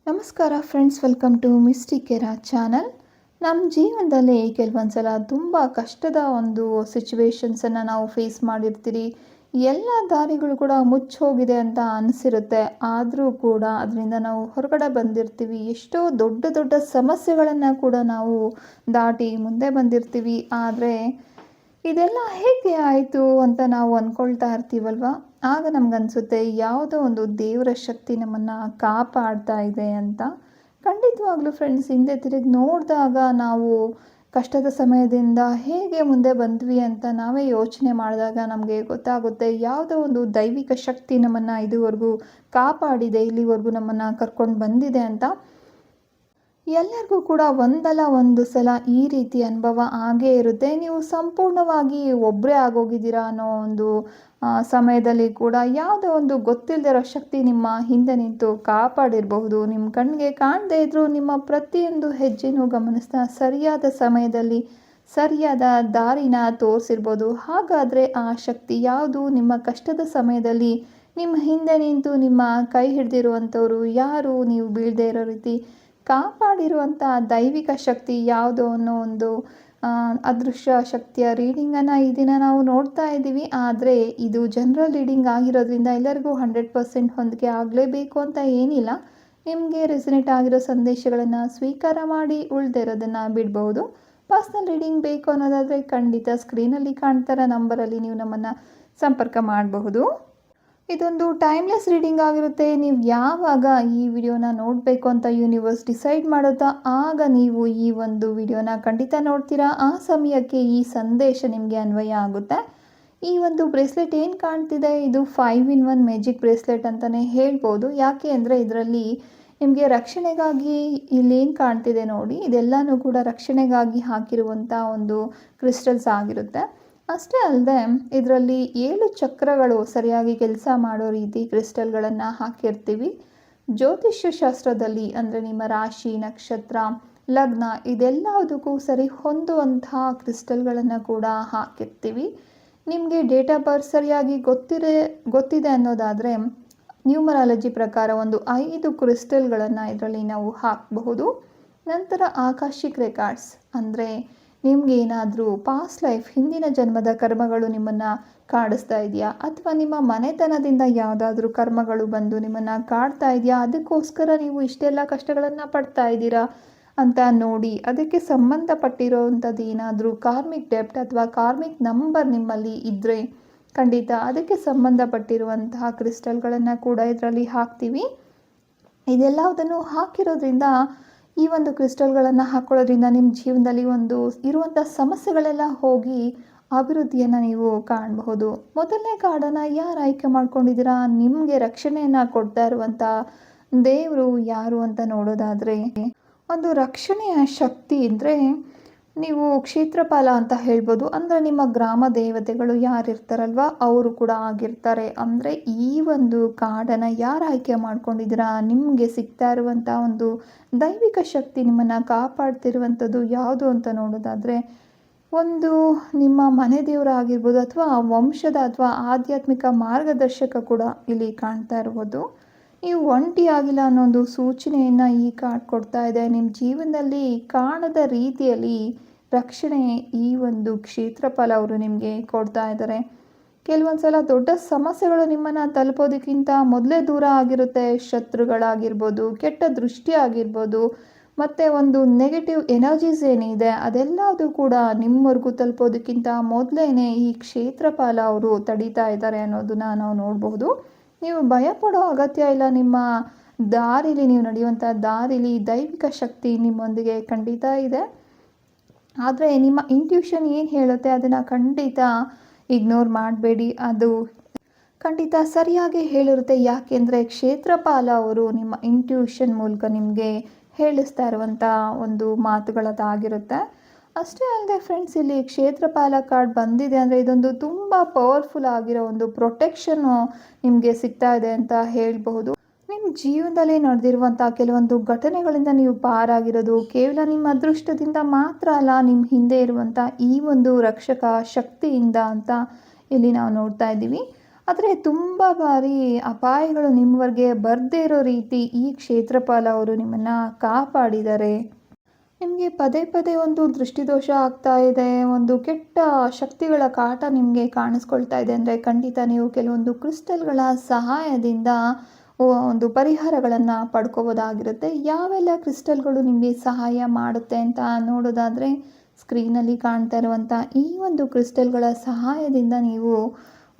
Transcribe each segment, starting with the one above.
ನಮಸ್ಕಾರ friends, welcome to ಮಿಸ್ಟಿಕೆರಾ channel. ನಮ್ಮ ಜೀವನದಲ್ಲಿ ಕೆಲವೊಂದು ಸಲ ತುಂಬ ಕಷ್ಟದ ಒಂದು ಸಿಚುವೇಶನ್ಸನ್ನು ನಾವು ಫೇಸ್ ಮಾಡಿರ್ತೀರಿ. ಎಲ್ಲ ದಾರಿಗಳು ಕೂಡ ಮುಚ್ಚೋಗಿದೆ ಅಂತ ಅನಿಸಿರುತ್ತೆ. ಆದರೂ ಕೂಡ ಅದರಿಂದ ನಾವು ಹೊರಗಡೆ ಬಂದಿರ್ತೀವಿ. ಎಷ್ಟೋ ದೊಡ್ಡ ದೊಡ್ಡ ಸಮಸ್ಯೆಗಳನ್ನು ಕೂಡ ನಾವು ದಾಟಿ ಮುಂದೆ ಬಂದಿರ್ತೀವಿ. ಆದರೆ ಇದೆಲ್ಲ ಹೇಗೆ ಆಯಿತು ಅಂತ ನಾವು ಅಂದ್ಕೊಳ್ತಾ ಇರ್ತೀವಲ್ವ. ಆಗ ನಮಗನ್ಸುತ್ತೆ ಯಾವುದೋ ಒಂದು ದೇವರ ಶಕ್ತಿ ನಮ್ಮನ್ನು ಕಾಪಾಡ್ತಾ ಇದೆ ಅಂತ. ಖಂಡಿತವಾಗ್ಲೂ ಫ್ರೆಂಡ್ಸ್, ಹಿಂದೆ ತಿರುಗಿ ನೋಡಿದಾಗ ನಾವು ಕಷ್ಟದ ಸಮಯದಿಂದ ಹೇಗೆ ಮುಂದೆ ಬಂದ್ವಿ ಅಂತ ನಾವೇ ಯೋಚನೆ ಮಾಡಿದಾಗ ನಮಗೆ ಗೊತ್ತಾಗುತ್ತೆ ಯಾವುದೋ ಒಂದು ದೈವಿಕ ಶಕ್ತಿ ನಮ್ಮನ್ನು ಇದುವರೆಗೂ ಕಾಪಾಡಿದೆ, ಇಲ್ಲಿವರೆಗೂ ನಮ್ಮನ್ನು ಕರ್ಕೊಂಡು ಬಂದಿದೆ ಅಂತ. ಎಲ್ಲರಿಗೂ ಕೂಡ ಒಂದಲ್ಲ ಒಂದು ಸಲ ಈ ರೀತಿ ಅನುಭವ ಆಗೇ ಇರುತ್ತೆ. ನೀವು ಸಂಪೂರ್ಣವಾಗಿ ಒಬ್ಬರೇ ಆಗೋಗಿದ್ದೀರಾ ಅನ್ನೋ ಒಂದು ಸಮಯದಲ್ಲಿ ಕೂಡ ಯಾವುದೋ ಒಂದು ಗೊತ್ತಿಲ್ಲದಿರೋ ಶಕ್ತಿ ನಿಮ್ಮ ಹಿಂದೆ ನಿಂತು ಕಾಪಾಡಿರಬಹುದು. ನಿಮ್ಮ ಕಣ್ಣಿಗೆ ಕಾಣದೇ ಇದ್ದರೂ ನಿಮ್ಮ ಪ್ರತಿಯೊಂದು ಹೆಜ್ಜೆನೂ ಗಮನಿಸ್ತಾ ಸರಿಯಾದ ಸಮಯದಲ್ಲಿ ಸರಿಯಾದ ದಾರಿನ ತೋರಿಸಿರ್ಬೋದು. ಹಾಗಾದರೆ ಆ ಶಕ್ತಿ ಯಾವುದು? ನಿಮ್ಮ ಕಷ್ಟದ ಸಮಯದಲ್ಲಿ ನಿಮ್ಮ ಹಿಂದೆ ನಿಂತು ನಿಮ್ಮ ಕೈ ಹಿಡಿದಿರುವಂಥವ್ರು ಯಾರು? ನೀವು ಬೀಳದೇ ಇರೋ ರೀತಿ ಕಾಪಾಡಿರುವಂಥ ದೈವಿಕ ಶಕ್ತಿ ಯಾವುದು ಅನ್ನೋ ಒಂದು ಅದೃಶ್ಯ ಶಕ್ತಿಯ ರೀಡಿಂಗನ್ನು ಈ ದಿನ ನಾವು ನೋಡ್ತಾ ಇದ್ದೀವಿ. ಆದರೆ ಇದು ಜನರಲ್ ರೀಡಿಂಗ್ ಆಗಿರೋದ್ರಿಂದ ಎಲ್ಲರಿಗೂ 100% ಹೊಂದಿಕೆ ಆಗಲೇಬೇಕು ಅಂತ ಏನಿಲ್ಲ. ನಿಮಗೆ ರೆಸನೇಟ್ ಆಗಿರೋ ಸಂದೇಶಗಳನ್ನು ಸ್ವೀಕಾರ ಮಾಡಿ ಉಳಿದಿರೋದನ್ನು ಬಿಡ್ಬೋದು. ಪರ್ಸ್ನಲ್ ರೀಡಿಂಗ್ ಬೇಕು ಅನ್ನೋದಾದರೆ ಖಂಡಿತ ಸ್ಕ್ರೀನಲ್ಲಿ ಕಾಣ್ತಾರ ನಂಬರಲ್ಲಿ ನೀವು ನಮ್ಮನ್ನು ಸಂಪರ್ಕ ಮಾಡಬಹುದು. ಇದೊಂದು ಟೈಮ್ಲೆಸ್ ರೀಡಿಂಗ್ ಆಗಿರುತ್ತೆ. ನೀವು ಯಾವಾಗ ಈ ವಿಡಿಯೋನ ನೋಡಬೇಕು ಅಂತ ಯೂನಿವರ್ಸ್ ಡಿಸೈಡ್ ಮಾಡುತ್ತಾ ಆಗ ನೀವು ಈ ಒಂದು ವಿಡಿಯೋನ ಖಂಡಿತ ನೋಡ್ತೀರಾ. ಆ ಸಮಯಕ್ಕೆ ಈ ಸಂದೇಶ ನಿಮಗೆ ಅನ್ವಯ ಆಗುತ್ತೆ. ಈ ಒಂದು ಬ್ರೇಸ್ಲೆಟ್ ಏನು ಕಾಣ್ತಿದೆ, ಇದು 5-in-1 ಮ್ಯಾಜಿಕ್ ಬ್ರೇಸ್ಲೆಟ್ ಅಂತಲೇ ಹೇಳ್ಬೋದು. ಯಾಕೆ ಅಂದರೆ ಇದರಲ್ಲಿ ನಿಮಗೆ ರಕ್ಷಣೆಗಾಗಿ ಇಲ್ಲೇನು ಕಾಣ್ತಿದೆ ನೋಡಿ, ಇದೆಲ್ಲನೂ ಕೂಡ ರಕ್ಷಣೆಗಾಗಿ ಹಾಕಿರುವಂಥ ಒಂದು ಕ್ರಿಸ್ಟಲ್ಸ್ ಆಗಿರುತ್ತೆ. ಅಷ್ಟೇ ಅಲ್ಲದೆ ಇದರಲ್ಲಿ 7 ಚಕ್ರಗಳು ಸರಿಯಾಗಿ ಕೆಲಸ ಮಾಡೋ ರೀತಿ ಕ್ರಿಸ್ಟಲ್ಗಳನ್ನು ಹಾಕಿರ್ತೀವಿ. ಜ್ಯೋತಿಷ್ಯ ಶಾಸ್ತ್ರದಲ್ಲಿ ಅಂದರೆ ನಿಮ್ಮ ರಾಶಿ, ನಕ್ಷತ್ರ, ಲಗ್ನ ಇದೆಲ್ಲದಕ್ಕೂ ಸರಿ ಹೊಂದುವಂತಹ ಕ್ರಿಸ್ಟಲ್ಗಳನ್ನು ಕೂಡ ಹಾಕಿರ್ತೀವಿ. ನಿಮಗೆ ಡೇಟ್ ಆಫ್ ಬರ್ತ್ ಸರಿಯಾಗಿ ಗೊತ್ತಿದೆ ಅನ್ನೋದಾದರೆ ನ್ಯೂಮರಾಲಜಿ ಪ್ರಕಾರ ಒಂದು 5 ಕ್ರಿಸ್ಟಲ್ಗಳನ್ನು ಇದರಲ್ಲಿ ನಾವು ಹಾಕಬಹುದು. ನಂತರ ಆಕಾಶಿಕ್ ರೆಕಾರ್ಡ್ಸ್ ಅಂದರೆ ನಿಮಗೇನಾದರೂ ಪಾಸ್ಟ್ ಲೈಫ್ ಹಿಂದಿನ ಜನ್ಮದ ಕರ್ಮಗಳು ನಿಮ್ಮನ್ನು ಕಾಡಿಸ್ತಾ ಇದೆಯಾ, ಅಥವಾ ನಿಮ್ಮ ಮನೆತನದಿಂದ ಯಾವುದಾದ್ರೂ ಕರ್ಮಗಳು ಬಂದು ನಿಮ್ಮನ್ನು ಕಾಡ್ತಾ ಇದೆಯಾ, ಅದಕ್ಕೋಸ್ಕರ ನೀವು ಇಷ್ಟೆಲ್ಲ ಕಷ್ಟಗಳನ್ನು ಪಡ್ತಾ ಇದ್ದೀರಾ ಅಂತ ನೋಡಿ ಅದಕ್ಕೆ ಸಂಬಂಧಪಟ್ಟಿರೋವಂಥದ್ದು ಏನಾದರೂ ಕಾರ್ಮಿಕ್ ಡೆಪ್ಟ್ ಅಥವಾ ಕಾರ್ಮಿಕ್ ನಂಬರ್ ನಿಮ್ಮಲ್ಲಿ ಇದ್ದರೆ ಖಂಡಿತ ಅದಕ್ಕೆ ಸಂಬಂಧಪಟ್ಟಿರುವಂತಹ ಕ್ರಿಸ್ಟಲ್ಗಳನ್ನು ಕೂಡ ಇದರಲ್ಲಿ ಹಾಕ್ತೀವಿ. ಇದೆಲ್ಲದನ್ನು ಹಾಕಿರೋದ್ರಿಂದ ಈ ಒಂದು ಕ್ರಿಸ್ಟಲ್ಗಳನ್ನು ಹಾಕೊಳ್ಳೋದ್ರಿಂದ ನಿಮ್ಮ ಜೀವನದಲ್ಲಿ ಒಂದು ಇರುವಂಥ ಸಮಸ್ಯೆಗಳೆಲ್ಲ ಹೋಗಿ ಅಭಿವೃದ್ಧಿಯನ್ನು ನೀವು ಕಾಣಬಹುದು. ಮೊದಲನೇ ಕಾರ್ಡನ್ನು ಯಾರು ಆಯ್ಕೆ ಮಾಡ್ಕೊಂಡಿದ್ದೀರಾ? ನಿಮಗೆ ರಕ್ಷಣೆಯನ್ನು ಕೊಡ್ತಾ ಇರುವಂಥ ದೇವರು ಯಾರು ಅಂತ ನೋಡೋದಾದರೆ ಒಂದು ರಕ್ಷಣೆಯ ಶಕ್ತಿ ಅಂದರೆ ನೀವು ಕ್ಷೇತ್ರಪಾಲ ಅಂತ ಹೇಳ್ಬೋದು. ಅಂದರೆ ನಿಮ್ಮ ಗ್ರಾಮ ದೇವತೆಗಳು ಯಾರಿರ್ತಾರಲ್ವ ಅವರು ಕೂಡ ಆಗಿರ್ತಾರೆ. ಅಂದರೆ ಈ ಒಂದು ಕಾರ್ಡನ್ನು ಯಾರು ಆಯ್ಕೆ ಮಾಡ್ಕೊಂಡಿದ್ದೀರಾ, ನಿಮಗೆ ಸಿಗ್ತಾ ಇರುವಂಥ ಒಂದು ದೈವಿಕ ಶಕ್ತಿ ನಿಮ್ಮನ್ನು ಕಾಪಾಡ್ತಿರುವಂಥದ್ದು ಯಾವುದು ಅಂತ ನೋಡೋದಾದರೆ ಒಂದು ನಿಮ್ಮ ಮನೆ ದೇವರಾಗಿರ್ಬೋದು ಅಥವಾ ವಂಶದ ಅಥವಾ ಆಧ್ಯಾತ್ಮಿಕ ಮಾರ್ಗದರ್ಶಕ ಕೂಡ ಇಲ್ಲಿ ಕಾಣ್ತಾ ಇರ್ಬೋದು. ನೀವು ಒಂಟಿ ಆಗಿಲ್ಲ ಅನ್ನೋ ಒಂದು ಸೂಚನೆಯನ್ನು ಈ ಕಾರ್ಡ್ ಕೊಡ್ತಾ ಇದೆ. ನಿಮ್ಮ ಜೀವನದಲ್ಲಿ ಕಾಣದ ರೀತಿಯಲ್ಲಿ ರಕ್ಷಣೆ ಈ ಒಂದು ಕ್ಷೇತ್ರಫಲ ಅವರು ನಿಮಗೆ ಕೊಡ್ತಾ ಇದ್ದಾರೆ. ಕೆಲವೊಂದು ಸಲ ದೊಡ್ಡ ಸಮಸ್ಯೆಗಳು ನಿಮ್ಮನ್ನು ತಲುಪೋದಕ್ಕಿಂತ ಮೊದಲೇ ದೂರ ಆಗಿರುತ್ತೆ. ಶತ್ರುಗಳಾಗಿರ್ಬೋದು, ಕೆಟ್ಟ ದೃಷ್ಟಿ ಆಗಿರ್ಬೋದು, ಮತ್ತು ಒಂದು ನೆಗೆಟಿವ್ ಎನರ್ಜೀಸ್ ಏನಿದೆ ಅದೆಲ್ಲದು ಕೂಡ ನಿಮ್ಮವರೆಗೂ ತಲುಪೋದಕ್ಕಿಂತ ಮೊದಲೇ ಈ ಕ್ಷೇತ್ರಪಾಲ ಅವರು ತಡೀತಾ ಇದ್ದಾರೆ ಅನ್ನೋದನ್ನ ನಾವು ನೋಡಬಹುದು. ನೀವು ಭಯಪಡೋ ಅಗತ್ಯ ಇಲ್ಲ. ನಿಮ್ಮ ದಾರಿಲಿ ನೀವು ನಡೆಯುವಂಥ ದಾರಿಲಿ ದೈವಿಕ ಶಕ್ತಿ ನಿಮ್ಮೊಂದಿಗೆ ಖಂಡಿತ ಇದೆ. ಆದರೆ ನಿಮ್ಮ ಇಂಟ್ಯೂಷನ್ ಏನು ಹೇಳುತ್ತೆ ಅದನ್ನು ಖಂಡಿತ ಇಗ್ನೋರ್ ಮಾಡಬೇಡಿ. ಅದು ಖಂಡಿತ ಸರಿಯಾಗಿ ಹೇಳಿರುತ್ತೆ. ಯಾಕೆಂದರೆ ಕ್ಷೇತ್ರಪಾಲ ಅವರು ನಿಮ್ಮ ಇಂಟ್ಯೂಷನ್ ಮೂಲಕ ನಿಮಗೆ ಹೇಳಿಸ್ತಾ ಇರುವಂಥ ಒಂದು ಮಾತುಗಳದಾಗಿರುತ್ತೆ. ಅಷ್ಟೇ ಅಲ್ಲದೆ ಫ್ರೆಂಡ್ಸ್, ಇಲ್ಲಿ ಕ್ಷೇತ್ರಪಾಲ ಕಾರ್ಡ್ ಬಂದಿದೆ ಅಂದರೆ ಇದೊಂದು ತುಂಬ ಪವರ್ಫುಲ್ ಆಗಿರೋ ಒಂದು ಪ್ರೊಟೆಕ್ಷನ್ನು ನಿಮಗೆ ಸಿಗ್ತಾ ಇದೆ ಅಂತ ಹೇಳ್ಬಹುದು. ನಿಮ್ಮ ಜೀವನದಲ್ಲಿ ನಡೆದಿರುವಂಥ ಕೆಲವೊಂದು ಘಟನೆಗಳಿಂದ ನೀವು ಪಾರಾಗಿರೋದು ಕೇವಲ ನಿಮ್ಮ ಅದೃಷ್ಟದಿಂದ ಮಾತ್ರ ಅಲ್ಲ, ನಿಮ್ಮ ಹಿಂದೆ ಇರುವಂಥ ಈ ಒಂದು ರಕ್ಷಕ ಶಕ್ತಿಯಿಂದ ಅಂತ ಇಲ್ಲಿ ನಾವು ನೋಡ್ತಾ ಇದ್ದೀವಿ. ಆದರೆ ತುಂಬ ಬಾರಿ ಅಪಾಯಗಳು ನಿಮ್ಮವರೆಗೆ ಬರದೇ ಇರೋ ರೀತಿ ಈ ಕ್ಷೇತ್ರಪಾಲ ಅವರು ನಿಮ್ಮನ್ನು ಕಾಪಾಡಿದ್ದಾರೆ. ನಿಮಗೆ ಪದೇ ಪದೇ ಒಂದು ದೃಷ್ಟಿದೋಷ ಆಗ್ತಾ ಇದೆ, ಒಂದು ಕೆಟ್ಟ ಶಕ್ತಿಗಳ ಕಾಟ ನಿಮಗೆ ಕಾಣಿಸ್ಕೊಳ್ತಾ ಇದೆ ಅಂದರೆ ಖಂಡಿತ ನೀವು ಕೆಲವೊಂದು ಕ್ರಿಸ್ಟಲ್ಗಳ ಸಹಾಯದಿಂದ ಒಂದು ಪರಿಹಾರಗಳನ್ನು ಪಡ್ಕೋಬೋದಾಗಿರುತ್ತೆ. ಯಾವೆಲ್ಲ ಕ್ರಿಸ್ಟಲ್ಗಳು ನಿಮಗೆ ಸಹಾಯ ಮಾಡುತ್ತೆ ಅಂತ ನೋಡೋದಾದರೆ ಸ್ಕ್ರೀನಲ್ಲಿ ಕಾಣ್ತಾ ಇರುವಂಥ ಈ ಒಂದು ಕ್ರಿಸ್ಟಲ್ಗಳ ಸಹಾಯದಿಂದ ನೀವು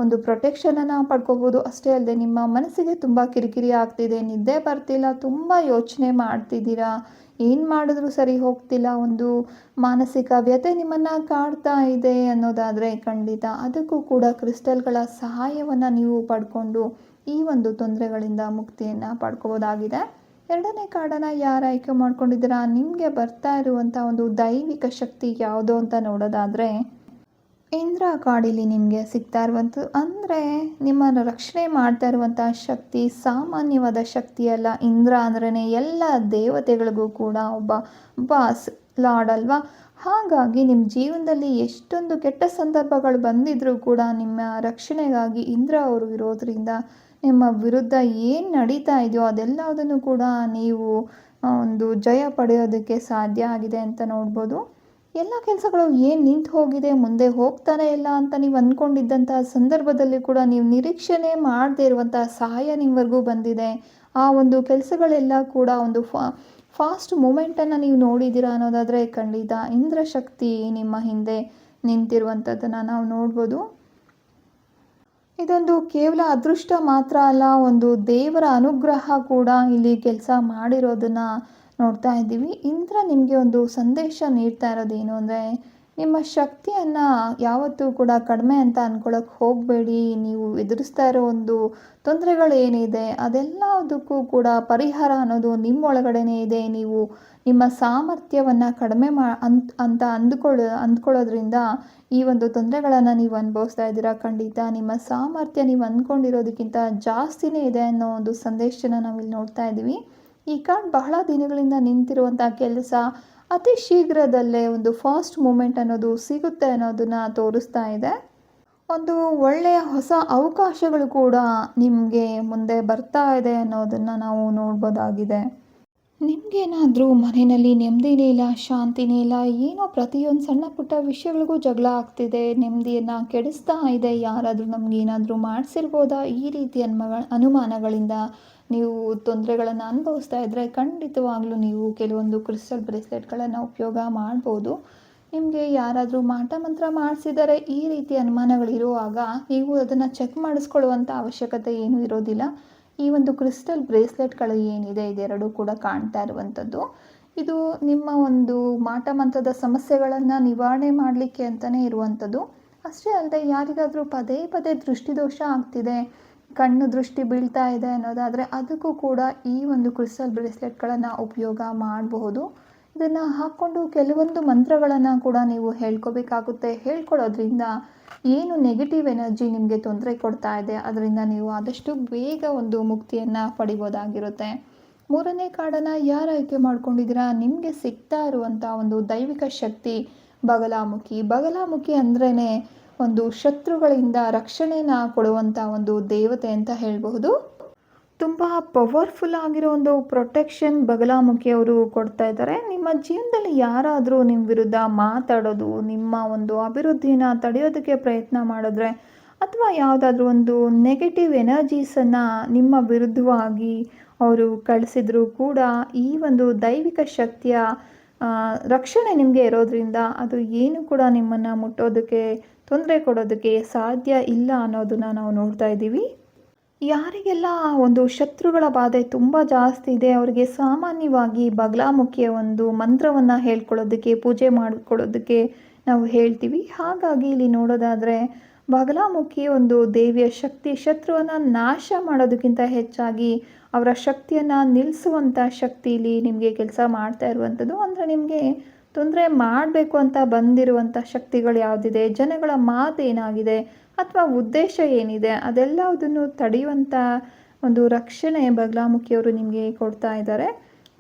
ಒಂದು ಪ್ರೊಟೆಕ್ಷನನ್ನು ಪಡ್ಕೋಬೋದು. ಅಷ್ಟೇ ಅಲ್ಲದೆ ನಿಮ್ಮ ಮನಸ್ಸಿಗೆ ತುಂಬ ಕಿರಿಕಿರಿ ಆಗ್ತಿದೆ, ನಿದ್ದೆ ಬರ್ತಿಲ್ಲ, ತುಂಬ ಯೋಚನೆ ಮಾಡ್ತಿದ್ದೀರಾ, ಏನು ಮಾಡಿದ್ರೂ ಸರಿ ಹೋಗ್ತಿಲ್ಲ, ಒಂದು ಮಾನಸಿಕ ವ್ಯಥೆ ನಿಮ್ಮನ್ನು ಕಾಡ್ತಾ ಇದೆ ಅನ್ನೋದಾದರೆ ಖಂಡಿತ ಅದಕ್ಕೂ ಕೂಡ ಕ್ರಿಸ್ಟಲ್ಗಳ ಸಹಾಯವನ್ನು ನೀವು ಪಡ್ಕೊಂಡು ಈ ಒಂದು ತೊಂದರೆಗಳಿಂದ ಮುಕ್ತಿಯನ್ನು ಪಡ್ಕೋಬೋದಾಗಿದೆ. ಎರಡನೇ ಕಾರ್ಡನ್ನು ಯಾರು ಆಯ್ಕೆ ಮಾಡ್ಕೊಂಡಿದ್ದೀರಾ, ನಿಮಗೆ ಬರ್ತಾ ಇರುವಂಥ ಒಂದು ದೈವಿಕ ಶಕ್ತಿ ಯಾವುದು ಅಂತ ನೋಡೋದಾದರೆ ಇಂದ್ರ ಕಾರ್ಡಿಲಿ ನಿಮಗೆ ಸಿಗ್ತಾ ಇರುವಂಥದ್ದು. ಅಂದರೆ ನಿಮ್ಮನ್ನು ರಕ್ಷಣೆ ಮಾಡ್ತಾ ಇರುವಂಥ ಶಕ್ತಿ ಸಾಮಾನ್ಯವಾದ ಶಕ್ತಿ ಅಲ್ಲ. ಇಂದ್ರ ಅಂದ್ರೇ ಎಲ್ಲ ದೇವತೆಗಳಿಗೂ ಕೂಡ ಒಬ್ಬ ಬಾಸ್, ಲಾರ್ಡ್ ಅಲ್ವಾ. ಹಾಗಾಗಿ ನಿಮ್ಮ ಜೀವನದಲ್ಲಿ ಎಷ್ಟೊಂದು ಕೆಟ್ಟ ಸಂದರ್ಭಗಳು ಬಂದಿದ್ರೂ ಕೂಡ ನಿಮ್ಮ ರಕ್ಷಣೆಗಾಗಿ ಇಂದ್ರ ಅವರು ಇರೋದ್ರಿಂದ ನಿಮ್ಮ ವಿರುದ್ಧ ಏನು ನಡೀತಾ ಇದೆಯೋ ಅದೆಲ್ಲದನ್ನು ಕೂಡ ನೀವು ಒಂದು ಜಯ ಪಡೆಯೋದಕ್ಕೆ ಸಾಧ್ಯ ಆಗಿದೆ ಅಂತ ನೋಡ್ಬೋದು. ಎಲ್ಲ ಕೆಲಸಗಳು ಏನು ನಿಂತು ಹೋಗಿದೆ, ಮುಂದೆ ಹೋಗ್ತಾನೆ ಇಲ್ಲ ಅಂತ ನೀವು ಅಂದ್ಕೊಂಡಿದ್ದಂಥ ಸಂದರ್ಭದಲ್ಲಿ ಕೂಡ ನೀವು ನಿರೀಕ್ಷಣೆ ಮಾಡದೇ ಇರುವಂಥ ಸಹಾಯ ನಿಮ್ಮವರೆಗೂ ಬಂದಿದೆ. ಆ ಒಂದು ಕೆಲಸಗಳೆಲ್ಲ ಕೂಡ ಒಂದು ಫಾಸ್ಟ್ ಮೂಮೆಂಟನ್ನು ನೀವು ನೋಡಿದ್ದೀರಾ ಅನ್ನೋದಾದರೆ ಖಂಡಿತ ಇಂದ್ರ ಶಕ್ತಿ ನಿಮ್ಮ ಹಿಂದೆ ನಿಂತಿರುವಂಥದ್ದನ್ನು ನಾವು ನೋಡ್ಬೋದು. ಇದೊಂದು ಕೇವಲ ಅದೃಷ್ಟ ಮಾತ್ರ ಅಲ್ಲ, ಒಂದು ದೇವರ ಅನುಗ್ರಹ ಕೂಡ ಇಲ್ಲಿ ಕೆಲಸ ಮಾಡಿರೋದನ್ನು ನೋಡ್ತಾ ಇದ್ದೀವಿ. ಇಂದ್ರ ನಿಮಗೆ ಒಂದು ಸಂದೇಶ ನೀಡ್ತಾ ಇರೋದೇನು ಅಂದರೆ ನಿಮ್ಮ ಶಕ್ತಿಯನ್ನು ಯಾವತ್ತೂ ಕೂಡ ಕಡಿಮೆ ಅಂತ ಅಂದ್ಕೊಳ್ಳೋಕೆ ಹೋಗಬೇಡಿ. ನೀವು ಎದುರಿಸ್ತಾ ಇರೋ ಒಂದು ತೊಂದರೆಗಳು ಏನಿದೆ ಅದೆಲ್ಲದಕ್ಕೂ ಕೂಡ ಪರಿಹಾರ ಅನ್ನೋದು ನಿಮ್ಮೊಳಗಡೆನೇ ಇದೆ. ನೀವು ನಿಮ್ಮ ಸಾಮರ್ಥ್ಯವನ್ನು ಕಡಿಮೆ ಅಂತ ಅಂದ್ಕೊಳ್ಳೋದ್ರಿಂದ ಈ ಒಂದು ತೊಂದರೆಗಳನ್ನು ನೀವು ಅನುಭವಿಸ್ತಾ ಇದ್ದೀರಾ. ಖಂಡಿತ ನಿಮ್ಮ ಸಾಮರ್ಥ್ಯ ನೀವು ಅಂದ್ಕೊಂಡಿರೋದಕ್ಕಿಂತ ಜಾಸ್ತಿನೇ ಇದೆ ಅನ್ನೋ ಒಂದು ಸಂದೇಶನ ನಾವಿಲ್ಲಿ ನೋಡ್ತಾ ಇದ್ದೀವಿ. ಈ ಕಾರ್ಡ್ ಬಹಳ ದಿನಗಳಿಂದ ನಿಂತಿರುವಂಥ ಕೆಲಸ ಅತಿ ಶೀಘ್ರದಲ್ಲೇ ಒಂದು ಫಾಸ್ಟ್ ಮೂಮೆಂಟ್ ಅನ್ನೋದು ಸಿಗುತ್ತೆ ಅನ್ನೋದನ್ನು ತೋರಿಸ್ತಾ ಇದೆ. ಒಂದು ಒಳ್ಳೆಯ ಹೊಸ ಅವಕಾಶಗಳು ಕೂಡ ನಿಮಗೆ ಮುಂದೆ ಬರ್ತಾ ಇದೆ ಅನ್ನೋದನ್ನು ನಾವು ನೋಡ್ಬೋದಾಗಿದೆ. ನಿಮಗೇನಾದರೂ ಮನೆಯಲ್ಲಿ ನೆಮ್ಮದಿನೇ ಇಲ್ಲ, ಶಾಂತಿನೇ ಇಲ್ಲ, ಏನೋ ಪ್ರತಿಯೊಂದು ಸಣ್ಣ ಪುಟ್ಟ ವಿಷಯಗಳಿಗೂ ಜಗಳ ಆಗ್ತಿದೆ, ನೆಮ್ಮದಿಯನ್ನು ಕೆಡಿಸ್ತಾ ಇದೆ, ಯಾರಾದರೂ ನಮಗೇನಾದರೂ ಮಾಡಿಸಿರ್ಬೋದಾ, ಈ ರೀತಿ ಅನುಮಾನಗಳಿಂದ ನೀವು ತೊಂದರೆಗಳನ್ನು ಅನುಭವಿಸ್ತಾ ಇದ್ದರೆ ಖಂಡಿತವಾಗ್ಲೂ ನೀವು ಕೆಲವೊಂದು ಕ್ರಿಸ್ಟಲ್ ಬ್ರೇಸ್ಲೆಟ್ಗಳನ್ನು ಉಪಯೋಗ ಮಾಡ್ಬೋದು. ನಿಮಗೆ ಯಾರಾದರೂ ಮಾಟ ಮಂತ್ರ ಮಾಡಿಸಿದರೆ ಈ ರೀತಿ ಅನುಮಾನಗಳಿರುವಾಗ ನೀವು ಅದನ್ನು ಚೆಕ್ ಮಾಡಿಸ್ಕೊಳ್ಳುವಂಥ ಅವಶ್ಯಕತೆ ಏನೂ ಇರೋದಿಲ್ಲ. ಈ ಒಂದು ಕ್ರಿಸ್ಟಲ್ ಬ್ರೇಸ್ಲೆಟ್ಗಳು ಏನಿದೆ ಇದೆರಡೂ ಕೂಡ ಕಾಣ್ತಾ ಇರುವಂಥದ್ದು. ಇದು ನಿಮ್ಮ ಒಂದು ಮಾಟ ಮಂತ್ರದ ಸಮಸ್ಯೆಗಳನ್ನು ನಿವಾರಣೆ ಮಾಡಲಿಕ್ಕೆ ಅಂತಲೇ ಇರುವಂಥದ್ದು. ಅಷ್ಟೇ ಅಲ್ಲದೆ ಯಾರಿಗಾದರೂ ಪದೇ ಪದೇ ದೃಷ್ಟಿದೋಷ ಆಗ್ತಿದೆ, ಕಣ್ಣು ದೃಷ್ಟಿ ಬೀಳ್ತಾ ಇದೆ ಅನ್ನೋದಾದರೆ ಅದಕ್ಕೂ ಕೂಡ ಈ ಒಂದು ಕ್ರಿಸ್ಟಲ್ ಬ್ರೇಸ್ಲೆಟ್ಗಳನ್ನು ಉಪಯೋಗ ಮಾಡಬಹುದು. ಇದನ್ನು ಹಾಕ್ಕೊಂಡು ಕೆಲವೊಂದು ಮಂತ್ರಗಳನ್ನು ಕೂಡ ನೀವು ಹೇಳ್ಕೋಬೇಕಾಗುತ್ತೆ. ಹೇಳ್ಕೊಳ್ಳೋದ್ರಿಂದ ಏನು ನೆಗೆಟಿವ್ ಎನರ್ಜಿ ನಿಮಗೆ ತೊಂದರೆ ಕೊಡ್ತಾ ಇದೆ ಅದರಿಂದ ನೀವು ಆದಷ್ಟು ಬೇಗ ಒಂದು ಮುಕ್ತಿಯನ್ನು ಪಡಿಬೋದಾಗಿರುತ್ತೆ. ಮೂರನೇ ಕಾರ್ಡನ್ನು ಯಾರು ಆಯ್ಕೆ ಮಾಡ್ಕೊಂಡಿದ್ದೀರಾ, ನಿಮಗೆ ಸಿಗ್ತಾ ಇರುವಂಥ ಒಂದು ದೈವಿಕ ಶಕ್ತಿ ಬಗಲಾಮುಖಿ. ಬಗಲಾಮುಖಿ ಅಂದ್ರೇ ಒಂದು ಶತ್ರುಗಳಿಂದ ರಕ್ಷಣೆನ ಕೊಡುವಂಥ ಒಂದು ದೇವತೆ ಅಂತ ಹೇಳಬಹುದು. ತುಂಬ ಪವರ್ಫುಲ್ ಆಗಿರೋ ಒಂದು ಪ್ರೊಟೆಕ್ಷನ್ ಬಗಲಾಮುಖಿಯವರು ಕೊಡ್ತಾ ಇದ್ದಾರೆ. ನಿಮ್ಮ ಜೀವನದಲ್ಲಿ ಯಾರಾದರೂ ನಿಮ್ಮ ವಿರುದ್ಧ ಮಾತಾಡೋದು, ನಿಮ್ಮ ಒಂದು ಅಭಿವೃದ್ಧಿನ ತಡೆಯೋದಕ್ಕೆ ಪ್ರಯತ್ನ ಮಾಡಿದ್ರೆ ಅಥವಾ ಯಾವುದಾದ್ರೂ ಒಂದು ನೆಗೆಟಿವ್ ಎನರ್ಜೀಸನ್ನು ನಿಮ್ಮ ವಿರುದ್ಧವಾಗಿ ಅವರು ಕಳಿಸಿದ್ರು ಕೂಡ ಈ ಒಂದು ದೈವಿಕ ಶಕ್ತಿಯ ರಕ್ಷಣೆ ನಿಮಗೆ ಇರೋದ್ರಿಂದ ಅದು ಏನು ಕೂಡ ನಿಮ್ಮನ್ನು ಮುಟ್ಟೋದಕ್ಕೆ, ತೊಂದರೆ ಕೊಡೋದಕ್ಕೆ ಸಾಧ್ಯ ಇಲ್ಲ ಅನ್ನೋದನ್ನು ನಾವು ನೋಡ್ತಾ ಇದ್ದೀವಿ. ಯಾರಿಗೆಲ್ಲ ಒಂದು ಶತ್ರುಗಳ ಬಾಧೆ ತುಂಬ ಜಾಸ್ತಿ ಇದೆ ಅವರಿಗೆ ಸಾಮಾನ್ಯವಾಗಿ ಬಗಲಾಮುಖಿಯ ಒಂದು ಮಂತ್ರವನ್ನು ಹೇಳ್ಕೊಳ್ಳೋದಕ್ಕೆ, ಪೂಜೆ ಮಾಡಿಕೊಳ್ಳೋದಕ್ಕೆ ನಾವು ಹೇಳ್ತೀವಿ. ಹಾಗಾಗಿ ಇಲ್ಲಿ ನೋಡೋದಾದರೆ ಬಗಲಾಮುಖಿ ಒಂದು ದೇವಿಯ ಶಕ್ತಿ, ಶತ್ರುವನ್ನು ನಾಶ ಮಾಡೋದಕ್ಕಿಂತ ಹೆಚ್ಚಾಗಿ ಅವರ ಶಕ್ತಿಯನ್ನು ನಿಲ್ಲಿಸುವಂಥ ಶಕ್ತಿ ಇಲ್ಲಿ ನಿಮಗೆ ಕೆಲಸ ಮಾಡ್ತಾ ಇರುವಂಥದ್ದು. ಅಂದರೆ ನಿಮಗೆ ತೊಂದರೆ ಮಾಡಬೇಕು ಅಂತ ಬಂದಿರುವಂಥ ಶಕ್ತಿಗಳು ಯಾವುದಿದೆ, ಜನಗಳ ಮಾತು ಏನಾಗಿದೆ ಅಥವಾ ಉದ್ದೇಶ ಏನಿದೆ ಅದೆಲ್ಲದನ್ನು ತಡೆಯುವಂಥ ಒಂದು ರಕ್ಷಣೆ ಬಗಲಾಮುಖಿಯವರು ನಿಮಗೆ ಕೊಡ್ತಾ ಇದ್ದಾರೆ.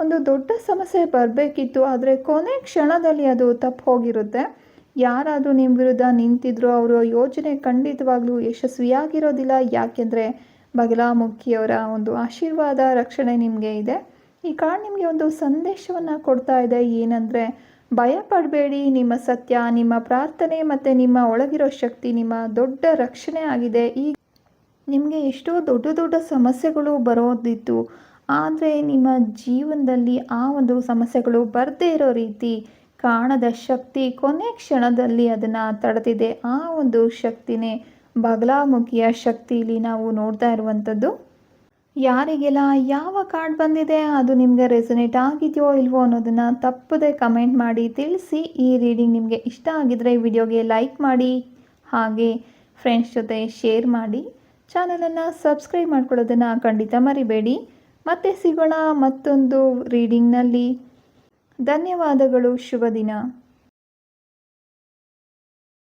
ಒಂದು ದೊಡ್ಡ ಸಮಸ್ಯೆ ಬರಬೇಕಿತ್ತು ಆದರೆ ಕೊನೆ ಕ್ಷಣದಲ್ಲಿ ಅದು ತಪ್ಪು ಹೋಗಿರುತ್ತೆ. ಯಾರಾದರೂ ನಿಮ್ಮ ವಿರುದ್ಧ ನಿಂತಿದ್ರೋ ಅವರ ಯೋಜನೆ ಖಂಡಿತವಾಗ್ಲೂ ಯಶಸ್ವಿಯಾಗಿರೋದಿಲ್ಲ. ಯಾಕೆಂದರೆ ಬಗಲಾಮುಖಿಯವರ ಒಂದು ಆಶೀರ್ವಾದ ರಕ್ಷಣೆ ನಿಮಗೆ ಇದೆ. ಈ ಕಾರ್ಡ್ ನಿಮಗೆ ಒಂದು ಸಂದೇಶವನ್ನು ಕೊಡ್ತಾ ಇದೆ. ಏನಂದರೆ ಭಯ ಪಡಬೇಡಿ, ನಿಮ್ಮ ಸತ್ಯ, ನಿಮ್ಮ ಪ್ರಾರ್ಥನೆ ಮತ್ತು ನಿಮ್ಮ ಒಳಗಿರೋ ಶಕ್ತಿ ನಿಮ್ಮ ದೊಡ್ಡ ರಕ್ಷಣೆ ಆಗಿದೆ. ಈಗ ನಿಮಗೆ ಎಷ್ಟೋ ದೊಡ್ಡ ದೊಡ್ಡ ಸಮಸ್ಯೆಗಳು ಬರೋದಿತ್ತು, ಆದರೆ ನಿಮ್ಮ ಜೀವನದಲ್ಲಿ ಆ ಒಂದು ಸಮಸ್ಯೆಗಳು ಬರದೇ ಇರೋ ರೀತಿ ಕಾಣದ ಶಕ್ತಿ ಕೊನೆ ಕ್ಷಣದಲ್ಲಿ ಅದನ್ನು ತಡೆದಿದೆ. ಆ ಒಂದು ಶಕ್ತಿನೇ ಬಗಲಾಮುಖಿಯ ಶಕ್ತಿಯಲ್ಲಿ ನಾವು ನೋಡ್ತಾ ಇರುವಂಥದ್ದು. ಯಾರಿಗೆಲ್ಲ ಯಾವ ಕಾರ್ಡ್ ಬಂದಿದೆ ಅದು ನಿಮಗೆ ರೆಸನೇಟ್ ಆಗಿದೆಯೋ ಇಲ್ವೋ ಅನ್ನೋದನ್ನು ತಪ್ಪದೆ ಕಮೆಂಟ್ ಮಾಡಿ ತಿಳಿಸಿ. ಈ ರೀಡಿಂಗ್ ನಿಮಗೆ ಇಷ್ಟ ಆಗಿದ್ರೆ ವಿಡಿಯೋಗೆ ಲೈಕ್ ಮಾಡಿ, ಹಾಗೆ ಫ್ರೆಂಡ್ಸ್ ಜೊತೆ ಶೇರ್ ಮಾಡಿ. ಚಾನಲನ್ನು ಸಬ್ಸ್ಕ್ರೈಬ್ ಮಾಡ್ಕೊಳ್ಳೋದನ್ನು ಖಂಡಿತ ಮರಿಬೇಡಿ. ಮತ್ತೆ ಸಿಗೋಣ ಮತ್ತೊಂದು ರೀಡಿಂಗ್ನಲ್ಲಿ. ಧನ್ಯವಾದಗಳು. ಶುಭ ದಿನ.